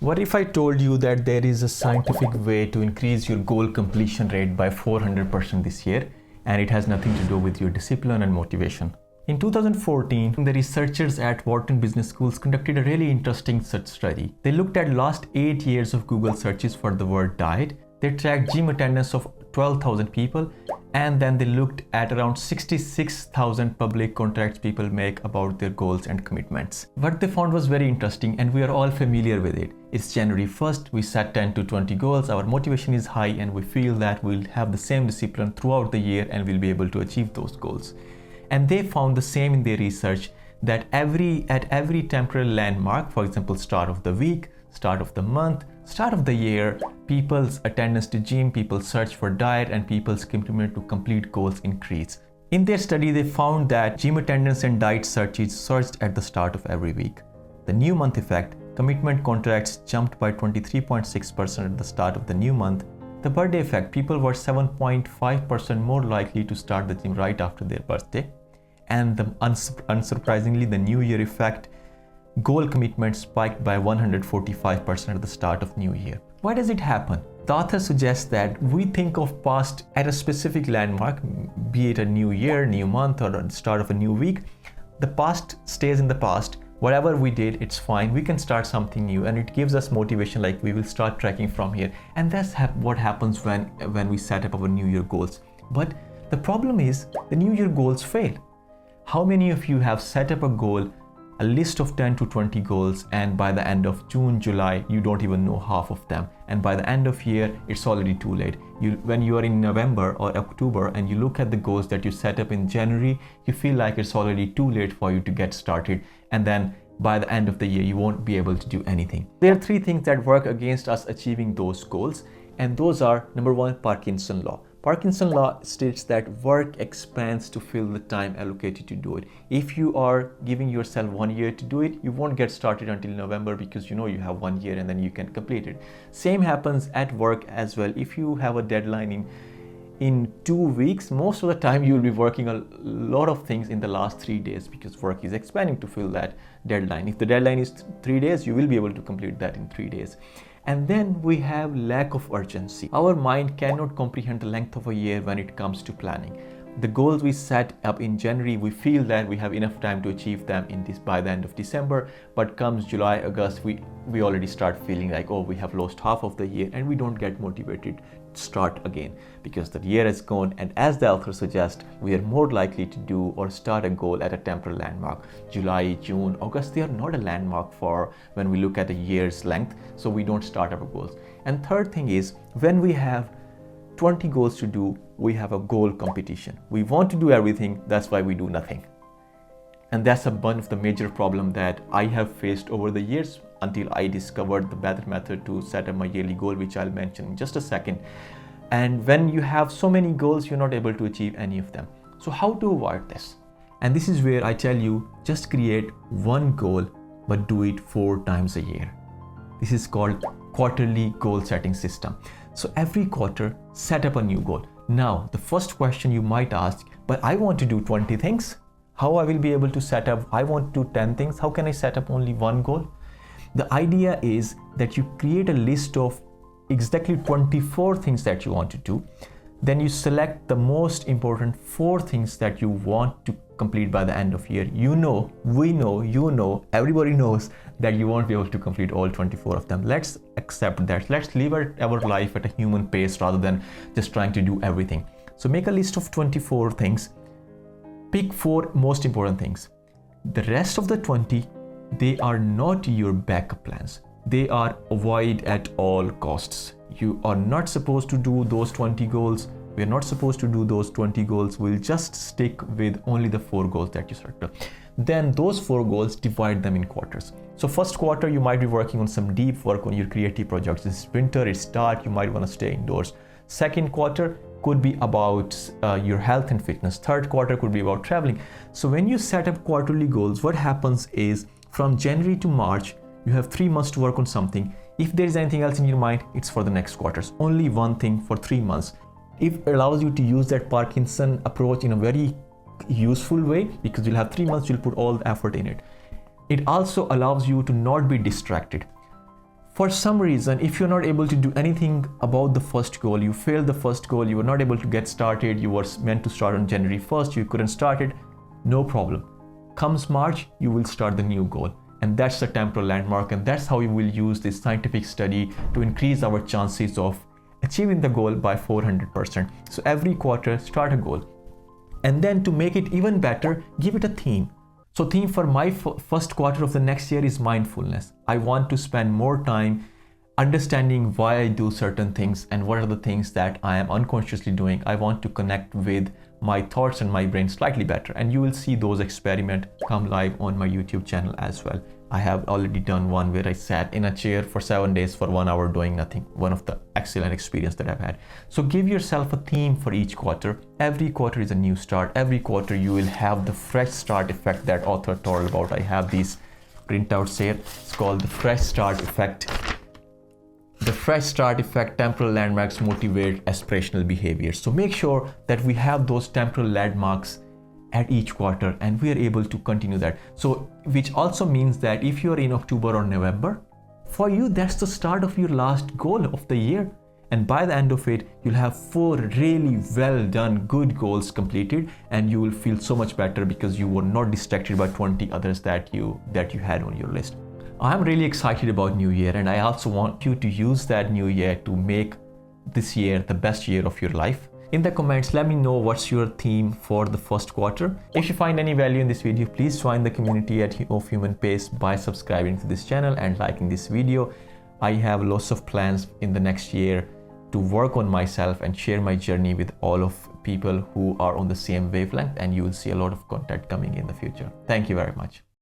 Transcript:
What if I told you that there is a scientific way to increase your goal completion rate by 400% this year, and it has nothing to do with your discipline and motivation? In 2014, the researchers at Wharton Business Schools conducted a really interesting search study. They looked at last 8 years of Google searches for the word diet. They tracked gym attendance of 12,000 people, and then they looked at around 66,000 public contracts people make about their goals and commitments. What they found was very interesting, and we are all familiar with it. It's January 1st, we set 10 to 20 goals, our motivation is high, and we feel that we'll have the same discipline throughout the year and we'll be able to achieve those goals. And they found the same in their research, that at every temporal landmark, for example, start of the week, start of the month, start of the year, people's attendance to gym, people's search for diet, and people's commitment to complete goals increase. In their study, they found that gym attendance and diet searches surged at the start of every week. The new month effect, commitment contracts jumped by 23.6% at the start of the new month. The birthday effect, people were 7.5% more likely to start the gym right after their birthday. And unsurprisingly, the New Year effect, goal commitment spiked by 145% at the start of New Year. Why does it happen? The author suggests that we think of past at a specific landmark, be it a new year, new month, or the start of a new week. The past stays in the past. Whatever we did, it's fine. We can start something new, and it gives us motivation, like we will start tracking from here. And that's what happens when we set up our New Year goals. But the problem is the New Year goals fail. How many of you have set up a goal, a list of 10 to 20 goals, and by the end of June, July, you don't even know half of them, and by the end of year, it's already too late. When you are in November or October and you look at the goals that you set up in January, you feel like it's already too late for you to get started, and then by the end of the year, you won't be able to do anything. There are three things that work against us achieving those goals, and those are: number one, Parkinson law. Parkinson law states that work expands to fill the time allocated to do it. If you are giving yourself 1 year to do it, you won't get started until November, because you know you have 1 year and then you can complete it. Same happens at work as well. If you have a deadline in 2 weeks, most of the time you will be working a lot of things in the last 3 days, because work is expanding to fill that deadline. If the deadline is 3 days, you will be able to complete that in 3 days. And then we have lack of urgency. Our mind cannot comprehend the length of a year when it comes to planning. The goals we set up in January, we feel that we have enough time to achieve them by the end of December, but comes July, August, we already start feeling like, oh, we have lost half of the year, and we don't get motivated to start again, because the year is gone. And as the author suggests, we are more likely to do or start a goal at a temporal landmark. July, June, August, they are not a landmark for when we look at a year's length, so we don't start our goals. And third thing is, when we have 20 goals to do, we have a goal competition. We want to do everything, that's why we do nothing. And that's one of the major problems that I have faced over the years, until I discovered the better method to set up my yearly goal, which I'll mention in just a second. And when you have so many goals, you're not able to achieve any of them. So how to avoid this? And this is where I tell you, just create one goal, but do it 4 times a year. This is called quarterly goal setting system. So every quarter, set up a new goal. Now, the first question you might ask, but I want to do 20 things. How I will be able to set up, I want to do 10 things. How can I set up only one goal? The idea is that you create a list of exactly 24 things that you want to do. Then you select the most important 4 things that you want to complete by the end of year. You know, we know, you know, everybody knows that you won't be able to complete all 24 of them. Let's accept that. Let's live our life at a human pace rather than just trying to do everything. So make a list of 24 things. Pick 4 most important things. The rest of the 20, they are not your backup plans. They are avoid at all costs. You are not supposed to do those 20 goals. We are not supposed to do those 20 goals. We'll just stick with only the 4 goals that you selected. Then those 4 goals, divide them in quarters. So first quarter, you might be working on some deep work on your creative projects. It's winter, it's dark, you might want to stay indoors. Second quarter could be about your health and fitness. Third quarter could be about traveling. So when you set up quarterly goals, what happens is from January to March, you have 3 months to work on something. If there is anything else in your mind, it's for the next quarters. Only one thing for 3 months. It allows you to use that Parkinson approach in a very useful way, because you'll have 3 months, you'll put all the effort in it. It also allows you to not be distracted. For some reason, if you're not able to do anything about the first goal, you failed the first goal, you were not able to get started, you were meant to start on January 1st, you couldn't start it, no problem. Comes March, you will start the new goal. And that's the temporal landmark, and that's how we will use this scientific study to increase our chances of achieving the goal by 400%. So every quarter, start a goal. And then to make it even better, give it a theme. So theme for my first quarter of the next year is mindfulness. I want to spend more time understanding why I do certain things and what are the things that I am unconsciously doing. I want to connect with my thoughts and my brain slightly better. And you will see those experiments come live on my YouTube channel as well. I have already done one where I sat in a chair for 7 days for 1 hour doing nothing. One of the excellent experience that I've had. So give yourself a theme for each quarter. Every quarter is a new start. Every quarter you will have the fresh start effect that author told about. I have these printouts here. It's called the fresh start effect. The fresh start effect, temporal landmarks motivate aspirational behavior. So make sure that we have those temporal landmarks at each quarter and we are able to continue that. So which also means that if you're in October or November, for you that's the start of your last goal of the year. And by the end of it, you'll have 4 really well done good goals completed, and you will feel so much better because you were not distracted by 20 others that you had on your list. I'm really excited about New Year, and I also want you to use that New Year to make this year the best year of your life. In the comments, let me know what's your theme for the first quarter. If you find any value in this video, please join the community of Human Pace by subscribing to this channel and liking this video. I have lots of plans in the next year to work on myself and share my journey with all of people who are on the same wavelength, and you will see a lot of content coming in the future. Thank you very much.